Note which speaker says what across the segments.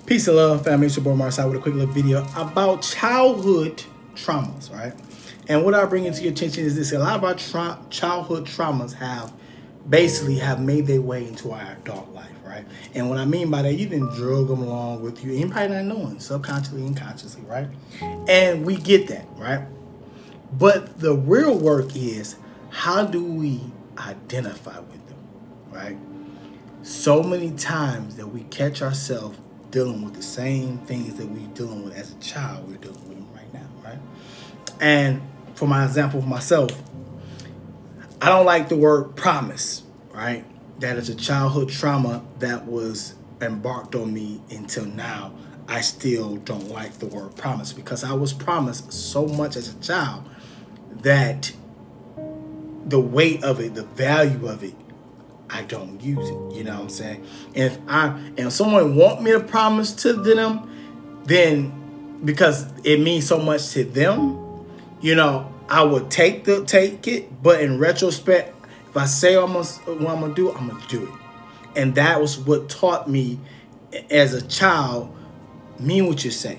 Speaker 1: Peace and love, family. It's your boy Amari Asad with a quick little video about childhood traumas, right? And what I bring into your attention is this: a lot of our childhood traumas have made their way into our adult life, right? And what I mean by that, you can drug them along with you, and probably not knowing, subconsciously and consciously, right? And we get that, right? But the real work is, how do we identify with them, right? So many times that we catch ourselves dealing with the same things that we're dealing with as a child, we're dealing with them right now, right? And for my example, for myself, I don't like the word promise, right? That is a childhood trauma that was embarked on me until now. I still don't like the word promise because I was promised so much as a child that the weight of it, the value of it, I don't use it. You know what I'm saying? And if someone want me to promise to them, then because it means so much to them, you know, I would take it. But in retrospect, if I say what I'm gonna do, I'm gonna do it. And that was what taught me as a child: mean what you say.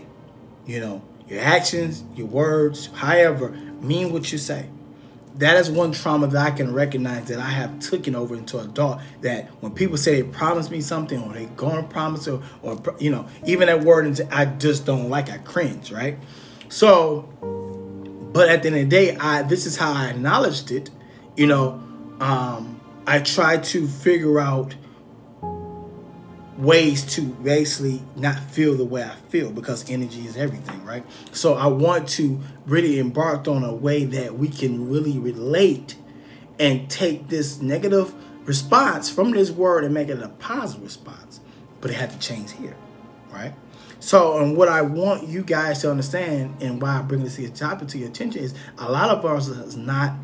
Speaker 1: You know, your actions, your words, however, mean what you say. That is one trauma that I can recognize that I have taken over into adult, that when people say they promise me something or they going to promise or you know, even that word I just don't like, I cringe, right? So, but at the end of the day, this is how I acknowledged it. You know, I try to figure out ways to basically not feel the way I feel, because energy is everything, right? So I want to really embark on a way that we can really relate and take this negative response from this word and make it a positive response. But it had to change here, right? So, and what I want you guys to understand, and why I bring this topic to your attention, is a lot of us is not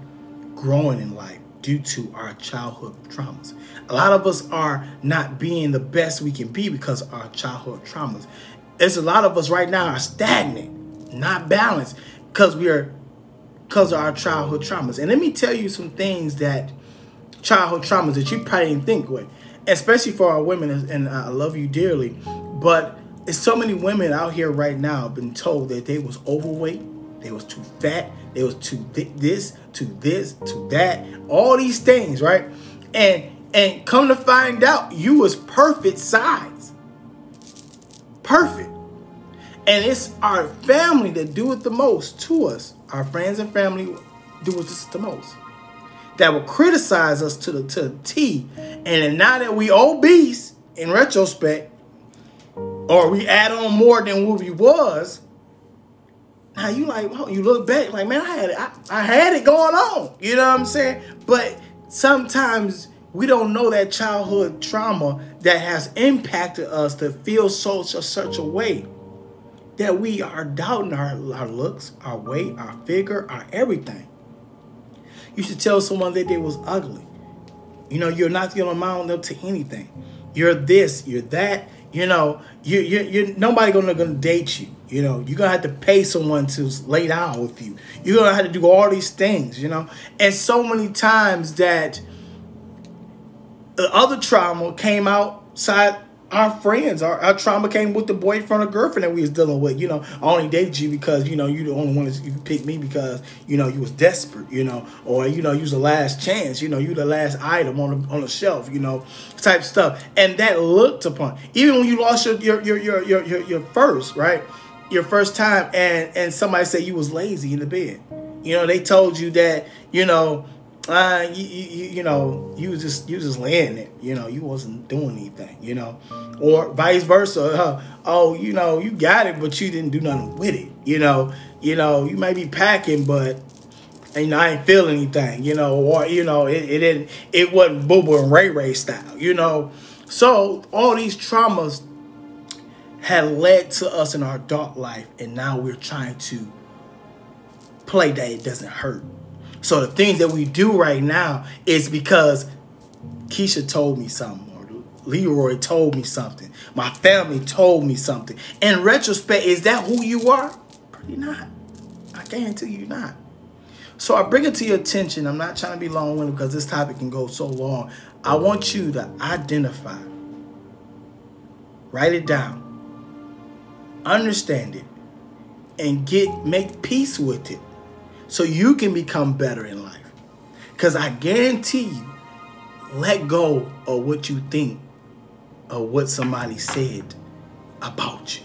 Speaker 1: growing in life due to our childhood traumas. A lot of us are not being the best we can be because of our childhood traumas. There's a lot of us right now are stagnant, not balanced, because of our childhood traumas. And let me tell you some things that childhood traumas that you probably didn't think with, especially for our women. And I love you dearly, but there's so many women out here right now have been told that they was overweight, they was too fat, they was too this, to that, all these things, right? And come to find out, you was perfect size. Perfect. And it's our family that do it the most to us. Our friends and family do it the most. That will criticize us to the T. And then now that we obese, in retrospect, or we add on more than what we was, now you like, oh, you look back like, man, I had it going on. You know what I'm saying? But sometimes we don't know that childhood trauma that has impacted us to feel such a way that we are doubting our looks, our weight, our figure, our everything. You should tell someone that they was ugly. You know, you're not going to amount up to anything. You're this, you're that. You know, you're nobody gonna date you. You know, you're gonna have to pay someone to lay down with you. You're gonna have to do all these things, you know. And so many times that the other trauma came outside our friends. Our trauma came with the boyfriend or girlfriend that we was dealing with. You know, I only dated you because, you know, you the only one that you picked me because, you know, you was desperate, you know, or, you know, you was the last chance, you know, you the last item on the shelf, you know, type stuff. And that looked upon, even when you lost your first, right? Your first time, and somebody said you was lazy in the bed. You know, they told you that, you know, you know, you was just laying there, you know, you wasn't doing anything, you know, or vice versa. Oh, you know, you got it, but you didn't do nothing with it. You know, you may be packing, but, you know, I ain't feel anything, you know, or, you know, it wasn't Boo Boo and Ray Ray style, you know. So all these traumas had led to us in our adult life, and now we're trying to play that it doesn't hurt. So the things that we do right now is because Keisha told me something, or Leroy told me something, my family told me something. In retrospect, is that who you are? Probably not. I guarantee you not. So I bring it to your attention. I'm not trying to be long-winded because this topic can go so long. I want you to identify, write it down, understand it, and make peace with it so you can become better in life. Because I guarantee you, let go of what you think or what somebody said about you.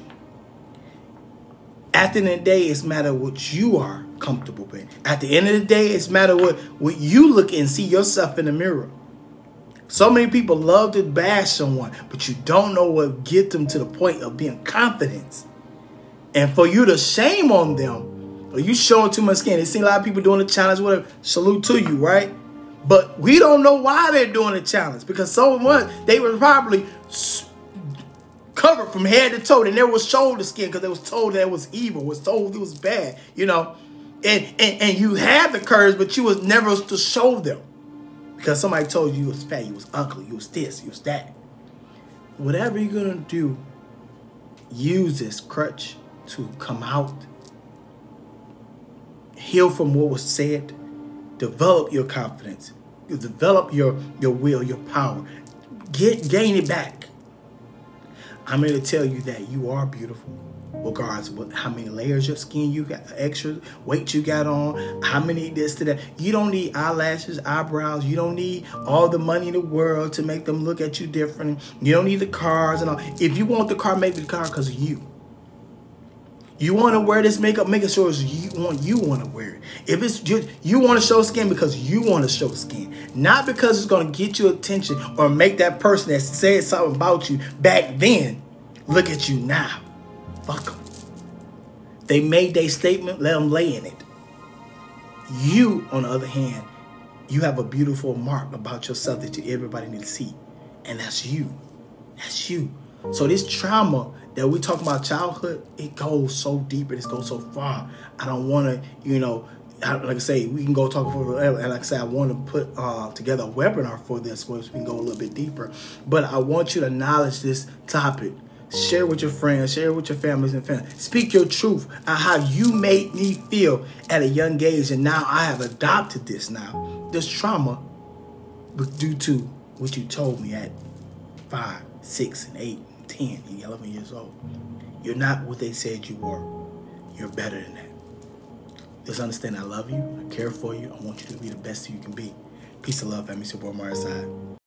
Speaker 1: At the end of the day, it's matter what you are comfortable with. At the end of the day, it's matter what you look and see yourself in the mirror. So many people love to bash someone, but you don't know what gets them to the point of being confident. And for you to shame on them, or you showing too much skin. They see a lot of people doing the challenge, whatever. Salute to you, right? But we don't know why they're doing the challenge, because someone, they were probably covered from head to toe. They never was showed the skin because they was told that it was evil, was told it was bad, you know. And you had the courage, but you was never to show them because somebody told you was fat, you was ugly, you was this, you was that. Whatever you're gonna do, use this crutch to come out, heal from what was said, develop your confidence, develop your will, your power, gain it back. I'm here to tell you that you are beautiful, regardless of how many layers of skin you got, extra weight you got on, how many this to that. You don't need eyelashes, eyebrows. You don't need all the money in the world to make them look at you different. You don't need the cars and all. If you want the car, make the car because of you. You want to wear this makeup, make sure it's you want to wear it. If it's you want to show skin because you want to show skin, not because it's going to get you attention or make that person that said something about you back then look at you now. Fuck them. They made their statement, let them lay in it. You, on the other hand, you have a beautiful mark about yourself that everybody needs to see, and that's you. That's you. So this trauma that we talk about, childhood, it goes so deep and it goes so far. I don't want to, you know, like I say, we can go talk for forever. And like I say, I want to put together a webinar for this, where we can go a little bit deeper. But I want you to acknowledge this topic. Share with your friends, share with your families and friends. Speak your truth on how you made me feel at a young age, and now I have adopted this now. This trauma was due to what you told me at 5, 6, and 8. 10 and 11 years old. You're not what they said you were. You're better than that. Just understand I love you. I care for you. I want you to be the best you can be. Peace and love, family. It's your boy, Amari Asad.